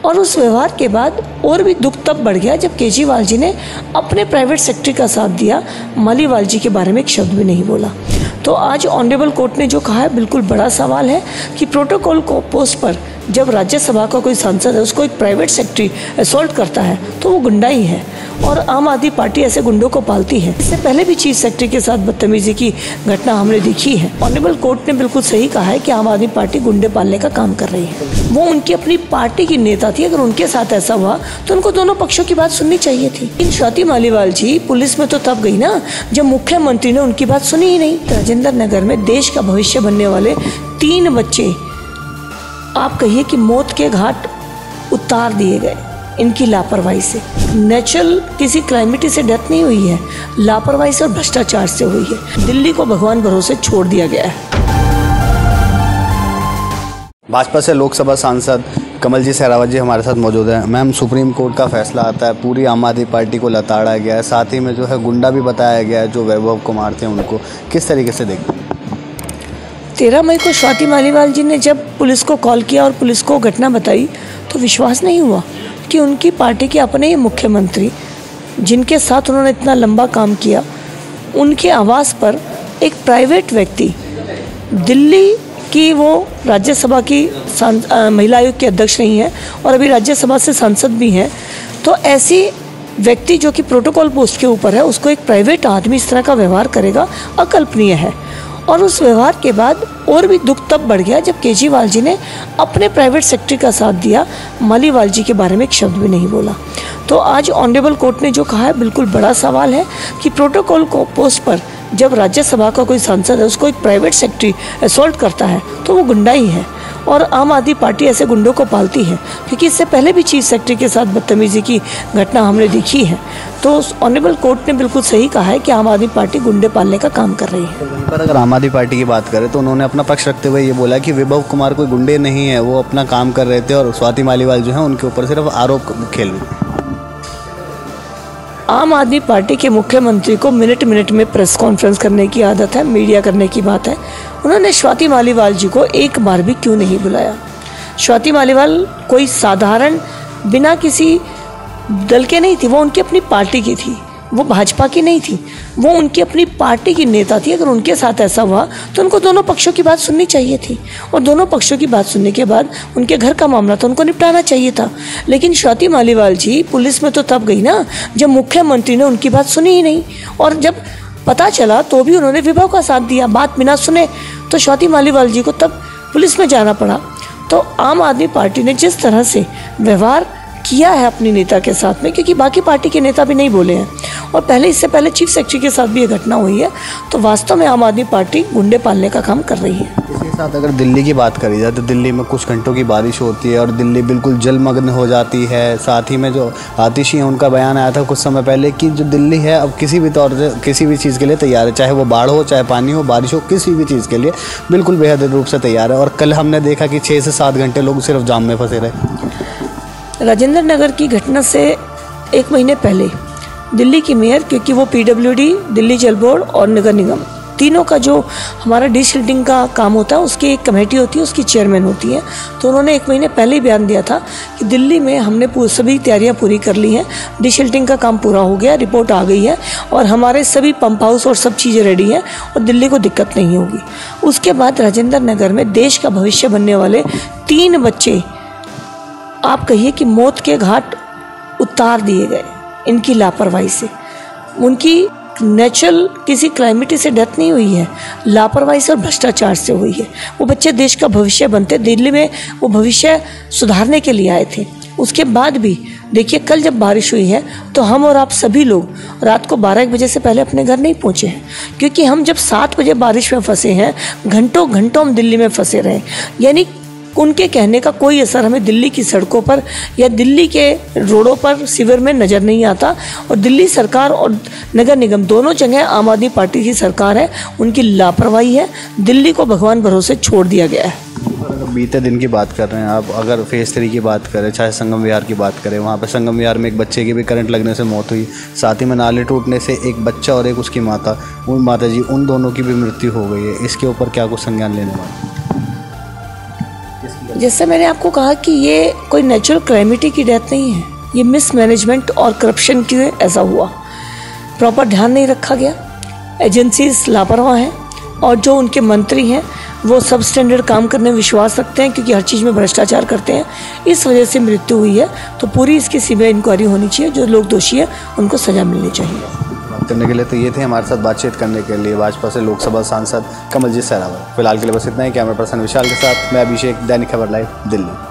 और उस व्यवहार के बाद और भी दुख तब बढ़ गया जब केजरीवाल जी ने अपने प्राइवेट सेक्रेटरी का साथ दिया, मालीवाल जी के बारे में एक शब्द भी नहीं बोला। तो आज ऑनरेबल कोर्ट ने जो कहा है बिल्कुल बड़ा सवाल है कि प्रोटोकॉल को पोस्ट पर जब राज्यसभा का कोई सांसद है उसको एक प्राइवेट सेक्रेटरी असॉल्ट करता है तो वो गुंडा ही है, और आम आदमी पार्टी ऐसे गुंडों को पालती है। इससे पहले भी चीफ सेक्रेटरी के साथ बदतमीजी की घटना हमने देखी है। ऑनरेबल कोर्ट ने बिल्कुल सही कहा है कि आम आदमी पार्टी गुंडे पालने का काम कर रही है। वो उनकी अपनी पार्टी की नेता थी, अगर उनके साथ ऐसा हुआ तो उनको दोनों पक्षों की बात सुननी चाहिए थी। इन स्वाति मालीवाल जी पुलिस में तो तब गई ना जब मुख्यमंत्री ने उनकी बात सुनी ही नहीं। राजेंद्र नगर में देश का भविष्य बनने वाले 3 बच्चे आप कहिए कि मौत के घाट उतार दिए गए इनकी लापरवाही से। नेचुरल किसी क्लाइमेटी से डेथ नहीं हुई है, लापरवाही से और भ्रष्टाचार से हुई है। दिल्ली को भगवान भरोसे छोड़ दिया गया है। भाजपा से लोकसभा सांसद कमल जी सहरावत जी हमारे साथ मौजूद हैं। मैम, सुप्रीम कोर्ट का फैसला आता है, पूरी आम आदमी पार्टी को लताड़ा गया है, साथ ही में जो है गुंडा भी बताया गया है जो वैभव कुमार थे, उनको किस तरीके से देखते हैं? 13 मई को स्वाति मालीवाल जी ने जब पुलिस को कॉल किया और पुलिस को घटना बताई तो विश्वास नहीं हुआ कि उनकी पार्टी के अपने ही मुख्यमंत्री, जिनके साथ उन्होंने इतना लंबा काम किया, उनके आवास पर एक प्राइवेट व्यक्ति, दिल्ली की वो राज्यसभा की महिला आयोग की अध्यक्ष नहीं है और अभी राज्यसभा से सांसद भी हैं, तो ऐसी व्यक्ति जो कि प्रोटोकॉल पोस्ट के ऊपर है उसको एक प्राइवेट आदमी इस तरह का व्यवहार करेगा, अकल्पनीय है। और उस व्यवहार के बाद और भी दुख तब बढ़ गया जब केजरीवाल जी ने अपने प्राइवेट सेक्रेटरी का साथ दिया, मालीवाल जी के बारे में एक शब्द भी नहीं बोला। तो आज ऑनरेबल कोर्ट ने जो कहा है बिल्कुल बड़ा सवाल है कि प्रोटोकॉल को पोस्ट पर जब राज्यसभा का कोई सांसद है उसको एक प्राइवेट सेक्रेटरी असॉल्ट करता है तो वो गुंडा ही है, और आम आदमी पार्टी ऐसे गुंडों को पालती है, क्योंकि इससे पहले भी चीफ सेक्रेटरी के साथ बदतमीजी की घटना हमने देखी है। तो ऑनरेबल कोर्ट ने बिल्कुल सही कहा है कि आम आदमी पार्टी गुंडे पालने का काम कर रही है। वहीं पर अगर आम आदमी पार्टी की बात करें तो उन्होंने अपना पक्ष रखते हुए ये बोला कि वैभव कुमार कोई गुंडे नहीं है, वो अपना काम कर रहे थे और स्वाति मालीवाल जो है उनके ऊपर सिर्फ आरोप खेल रहे। आम आदमी पार्टी के मुख्यमंत्री को मिनट मिनट में प्रेस कॉन्फ्रेंस करने की आदत है, मीडिया करने की बात है। उन्होंने स्वाति मालीवाल जी को एक बार भी क्यों नहीं बुलाया? स्वाति मालीवाल कोई साधारण बिना किसी दल के नहीं थी, वो उनकी अपनी पार्टी की थी, वो भाजपा की नहीं थी, वो उनकी अपनी पार्टी की नेता थी। अगर उनके साथ ऐसा हुआ तो उनको दोनों पक्षों की बात सुननी चाहिए थी, और दोनों पक्षों की बात सुनने के बाद उनके घर का मामला तो उनको निपटाना चाहिए था। लेकिन स्वाति मालीवाल जी पुलिस में तो तब गई ना जब मुख्यमंत्री ने उनकी बात सुनी ही नहीं, और जब पता चला तो भी उन्होंने विभव का साथ दिया, बात बिना सुने। तो स्वाति मालीवाल जी को तब पुलिस में जाना पड़ा। तो आम आदमी पार्टी ने जिस तरह से व्यवहार किया है अपनी नेता के साथ में, क्योंकि बाकी पार्टी के नेता भी नहीं बोले हैं और पहले इससे पहले चीफ सेक्रेटरी के साथ भी ये घटना हुई है, तो वास्तव में आम आदमी पार्टी गुंडे पालने का काम कर रही है। इसके साथ अगर दिल्ली की बात करी जाए तो दिल्ली में कुछ घंटों की बारिश होती है और दिल्ली बिल्कुल जलमग्न हो जाती है। साथ ही में जो आतिशी हैं उनका बयान आया था कुछ समय पहले कि जो दिल्ली है अब किसी भी तौर से किसी भी चीज़ के लिए तैयार है, चाहे वो बाढ़ हो, चाहे पानी हो, बारिश हो, किसी भी चीज़ के लिए बिल्कुल बेहद रूप से तैयार है। और कल हमने देखा कि 6 से 7 घंटे लोग सिर्फ जाम में फंसे रहे। राजेंद्र नगर की घटना से 1 महीने पहले दिल्ली की मेयर, क्योंकि वो पीडब्ल्यूडी, दिल्ली जल बोर्ड और नगर निगम तीनों का जो हमारा डिशल्टिंग का काम होता है उसकी एक कमेटी होती है, उसकी चेयरमैन होती है। तो उन्होंने 1 महीने पहले ही बयान दिया था कि दिल्ली में हमने सभी तैयारियां पूरी कर ली हैं, डिशल्टिंग का काम पूरा हो गया, रिपोर्ट आ गई है और हमारे सभी पंप हाउस और सब चीज़ें रेडी हैं और दिल्ली को दिक्कत नहीं होगी। उसके बाद राजेंद्र नगर में देश का भविष्य बनने वाले 3 बच्चे आप कहिए कि मौत के घाट उतार दिए गए इनकी लापरवाही से। उनकी नेचुरल किसी क्लाइमेटी से डेथ नहीं हुई है, लापरवाही से और भ्रष्टाचार से हुई है। वो बच्चे देश का भविष्य बनते, दिल्ली में वो भविष्य सुधारने के लिए आए थे। उसके बाद भी देखिए कल जब बारिश हुई है तो हम और आप सभी लोग रात को 12-1 बजे से पहले अपने घर नहीं पहुंचे हैं, क्योंकि हम जब 7 बजे बारिश में फंसे हैं, घंटों घंटों हम दिल्ली में फंसे रहे। यानी उनके कहने का कोई असर हमें दिल्ली की सड़कों पर या दिल्ली के रोडों पर शिविर में नज़र नहीं आता। और दिल्ली सरकार और नगर निगम दोनों जगह आम आदमी पार्टी की सरकार है, उनकी लापरवाही है। दिल्ली को भगवान भरोसे छोड़ दिया गया है। बीते दिन की बात कर रहे हैं आप, अगर फेज़ 3 की बात करें, चाहे संगम विहार की बात करें, वहाँ पे संगम विहार में एक बच्चे की भी करंट लगने से मौत हुई, साथ ही में नाले टूटने से एक बच्चा और एक उसकी माता जी उन दोनों की भी मृत्यु हो गई है। इसके ऊपर क्या कुछ संज्ञान लेने वाले? जैसे मैंने आपको कहा कि ये कोई नेचुरल कैलेमिटी की डेथ नहीं है, ये मिसमैनेजमेंट और करप्शन की ऐसा हुआ। प्रॉपर ध्यान नहीं रखा गया, एजेंसीज लापरवाह हैं और जो उनके मंत्री हैं वो सब स्टैंडर्ड काम करने में विश्वास रखते हैं क्योंकि हर चीज़ में भ्रष्टाचार करते हैं, इस वजह से मृत्यु हुई है। तो पूरी इसकी सीबीआई इंक्वायरी होनी चाहिए, जो लोग दोषी हैं उनको सज़ा मिलनी चाहिए। बात करने के लिए तो ये थे हमारे साथ बातचीत करने के लिए भाजपा से लोकसभा सांसद कमलजीत सहरावत। फिलहाल के लिए बस इतना ही। कैमरा पर्सन विशाल के साथ मैं अभिषेक, दैनिक खबर लाइव, दिल्ली।